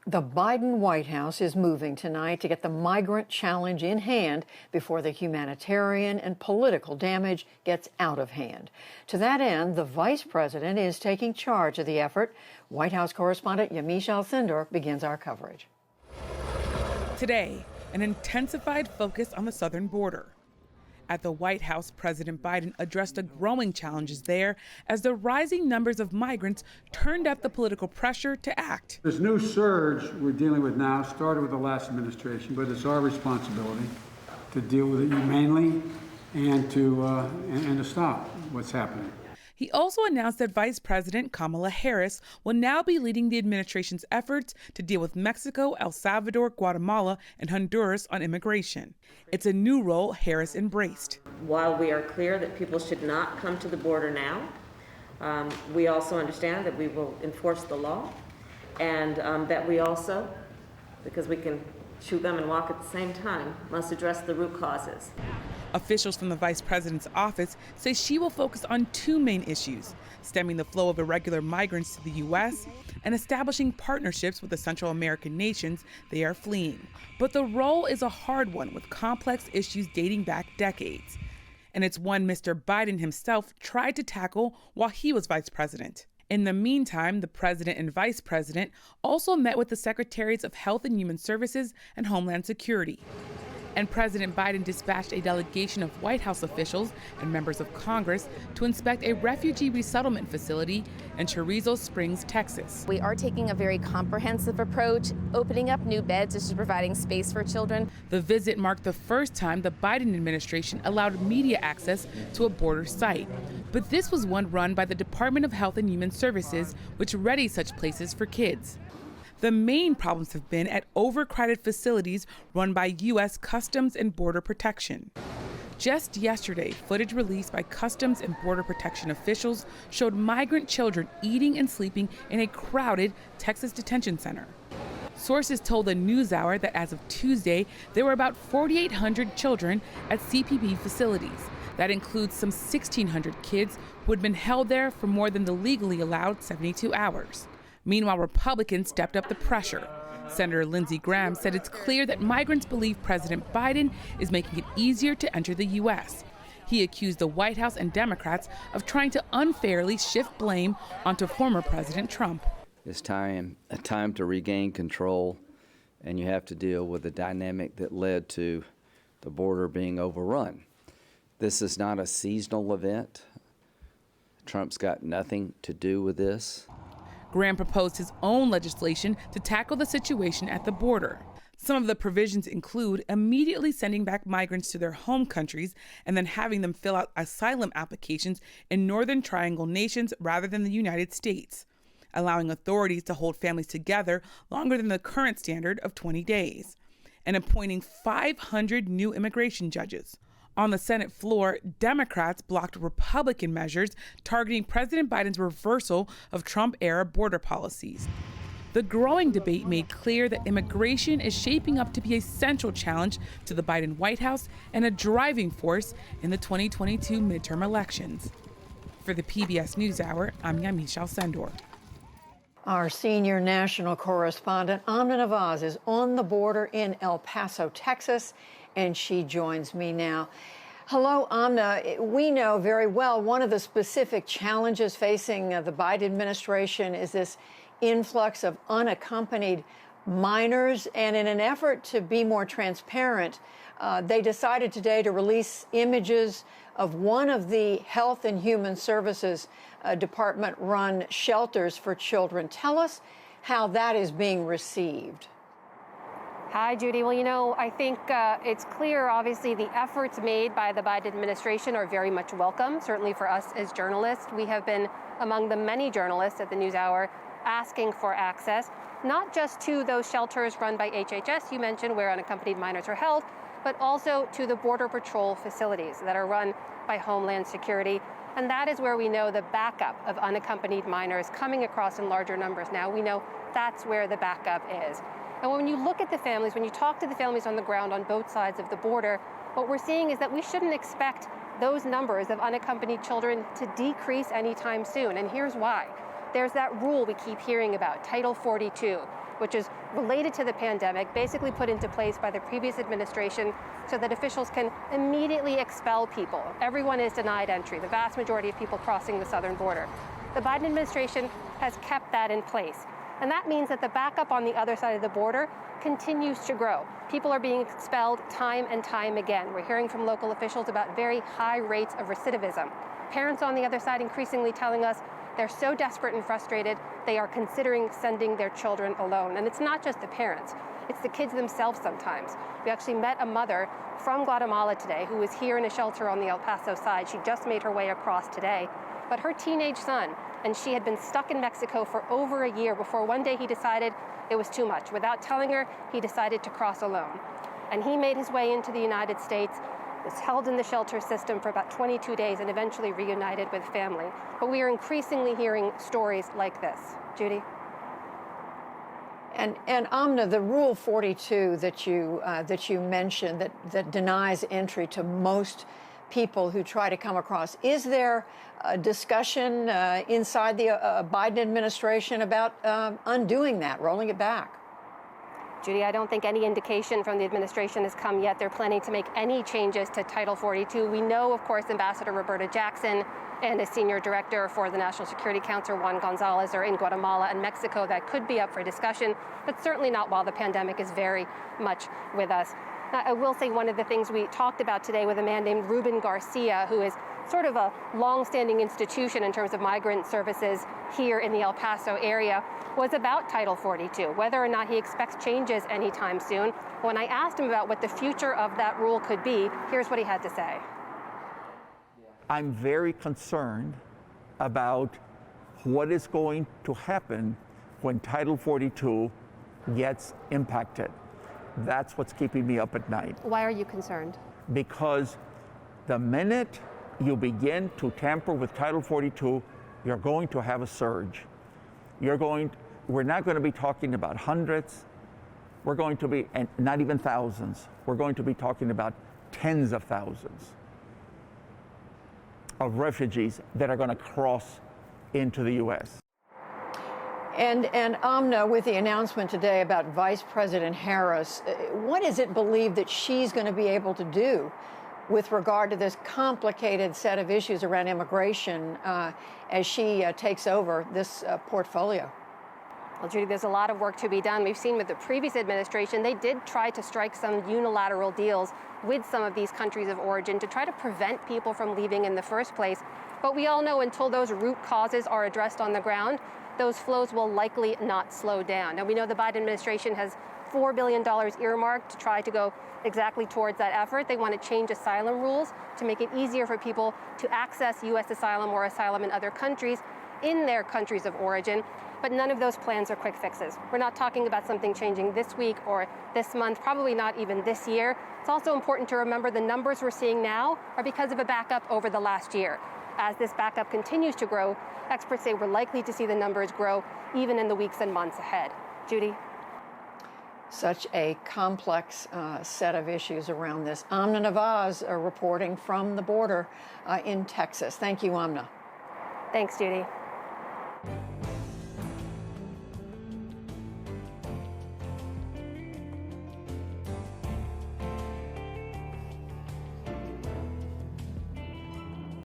The Biden White House is moving tonight to get the migrant challenge in hand before the humanitarian and political damage gets out of hand. To that end, the vice president is taking charge of the effort. White House correspondent Yamiche Alcindor begins our coverage. Today, an intensified focus on the southern border. At the White House, President Biden addressed the growing challenges there as the rising numbers of migrants turned up the political pressure to act. This new surge we're dealing with now started with the last administration, but it's our responsibility to deal with it humanely and to stop what's happening. He also announced that Vice President Kamala Harris will now be leading the administration's efforts to deal with Mexico, El Salvador, Guatemala, and Honduras on immigration. It's a new role Harris embraced. While we are clear that people should not come to the border now, we also understand that we will enforce the law, and that we also, because we can chew gum and walk at the same time, must address the root causes. Officials from the vice president's office say she will focus on two main issues: stemming the flow of irregular migrants to the U.S. and establishing partnerships with the Central American nations they are fleeing. But the role is a hard one with complex issues dating back decades. And it's one Mr. Biden himself tried to tackle while he was vice president. In the meantime, the president and vice president also met with the secretaries of Health and Human Services and Homeland Security. And President Biden dispatched a delegation of White House officials and members of Congress to inspect a refugee resettlement facility in Chorizo Springs, Texas. We are taking a very comprehensive approach, opening up new beds, such as providing space for children. The visit marked the first time the Biden administration allowed media access to a border site. But this was one run by the Department of Health and Human Services, which readies such places for kids. The main problems have been at overcrowded facilities run by U.S. Customs and Border Protection. Just yesterday, footage released by Customs and Border Protection officials showed migrant children eating and sleeping in a crowded Texas detention center. Sources told the NewsHour that as of Tuesday, there were about 4,800 children at CBP facilities. That includes some 1,600 kids who had been held there for more than the legally allowed 72 hours. Meanwhile, Republicans stepped up the pressure. Senator Lindsey Graham said it's clear that migrants believe President Biden is making it easier to enter the U.S. He accused the White House and Democrats of trying to unfairly shift blame onto former President Trump. It's time to regain control, and you have to deal with the dynamic that led to the border being overrun. This is not a seasonal event. Trump's got nothing to do with this. Graham proposed his own legislation to tackle the situation at the border. Some of the provisions include immediately sending back migrants to their home countries and then having them fill out asylum applications in Northern Triangle nations rather than the United States, allowing authorities to hold families together longer than the current standard of 20 days, and appointing 500 new immigration judges. On the Senate floor, Democrats blocked Republican measures targeting President Biden's reversal of Trump-era border policies. The growing debate made clear that immigration is shaping up to be a central challenge to the Biden White House and a driving force in the 2022 midterm elections. For the PBS NewsHour, I'm Yamiche Alcindor. Our senior national correspondent, Amna Nawaz, is on the border in El Paso, Texas, and she joins me now. Hello, Amna. We know very well one of the specific challenges facing the Biden administration is this influx of unaccompanied minors. And in an effort to be more transparent, they decided today to release images of one of the Health and Human Services Department-run shelters for children. Tell us how that is being received. Hi, Judy. Well, I think it's clear, obviously, the efforts made by the Biden administration are very much welcome, certainly for us as journalists. We have been among the many journalists at the NewsHour asking for access, not just to those shelters run by HHS, you mentioned, where unaccompanied minors are held, but also to the Border Patrol facilities that are run by Homeland Security. And that is where we know the backup of unaccompanied minors coming across in larger numbers now. We know that's where the backup is. And when you look at the families, when you talk to the families on the ground on both sides of the border, what we're seeing is that we shouldn't expect those numbers of unaccompanied children to decrease anytime soon. And here's why. There's that rule we keep hearing about, Title 42, which is related to the pandemic, basically put into place by the previous administration so that officials can immediately expel people. Everyone is denied entry, the vast majority of people crossing the southern border. The Biden administration has kept that in place. And that means that the backup on the other side of the border continues to grow. People are being expelled time and time again. We're hearing from local officials about very high rates of recidivism. Parents on the other side increasingly telling us they're so desperate and frustrated, they are considering sending their children alone. And it's not just the parents, it's the kids themselves sometimes. We actually met a mother from Guatemala today who was here in a shelter on the El Paso side. She just made her way across today. But her teenage son, and she had been stuck in Mexico for over a year before one day he decided it was too much. Without telling her, he decided to cross alone. And he made his way into the United States, was held in the shelter system for about 22 days and eventually reunited with family. But we are increasingly hearing stories like this. Judy? And Amna, the Rule 42 that you mentioned that denies entry to most people who try to come across, is there a discussion inside the Biden administration about undoing that, rolling it back? Judy, I don't think any indication from the administration has come yet. They're planning to make any changes to Title 42. We know, of course, Ambassador Roberta Jackson and a senior director for the National Security Council, Juan Gonzalez, are in Guatemala and Mexico. That could be up for discussion, but certainly not while the pandemic is very much with us. I will say one of the things we talked about today with a man named Ruben Garcia, who is sort of a long-standing institution in terms of migrant services here in the El Paso area, was about Title 42, whether or not he expects changes anytime soon. When I asked him about what the future of that rule could be, here's what he had to say. I'm very concerned about what is going to happen when Title 42 gets impacted. That's what's keeping me up at night. Why are you concerned? Because the minute you begin to tamper with Title 42, you're going to have a surge. We're not going to be talking about hundreds. We're going to be, and not even thousands. We're going to be talking about tens of thousands of refugees that are going to cross into the U.S. And Amna, with the announcement today about Vice President Harris, what is it believed that she's going to be able to do with regard to this complicated set of issues around immigration as she takes over this portfolio? Well, Judy, there's a lot of work to be done. We've seen with the previous administration, they did try to strike some unilateral deals with some of these countries of origin to try to prevent people from leaving in the first place. But we all know until those root causes are addressed on the ground, those flows will likely not slow down. Now, we know the Biden administration has $4 billion earmarked to try to go exactly towards that effort. They want to change asylum rules to make it easier for people to access U.S. asylum or asylum in other countries in their countries of origin. But none of those plans are quick fixes. We're not talking about something changing this week or this month, probably not even this year. It's also important to remember the numbers we're seeing now are because of a backup over the last year. As this backup continues to grow, experts say we're likely to see the numbers grow even in the weeks and months ahead. Judy? Such a complex set of issues around this. Amna Nawaz reporting from the border in Texas. Thank you, Amna. Thanks, Judy.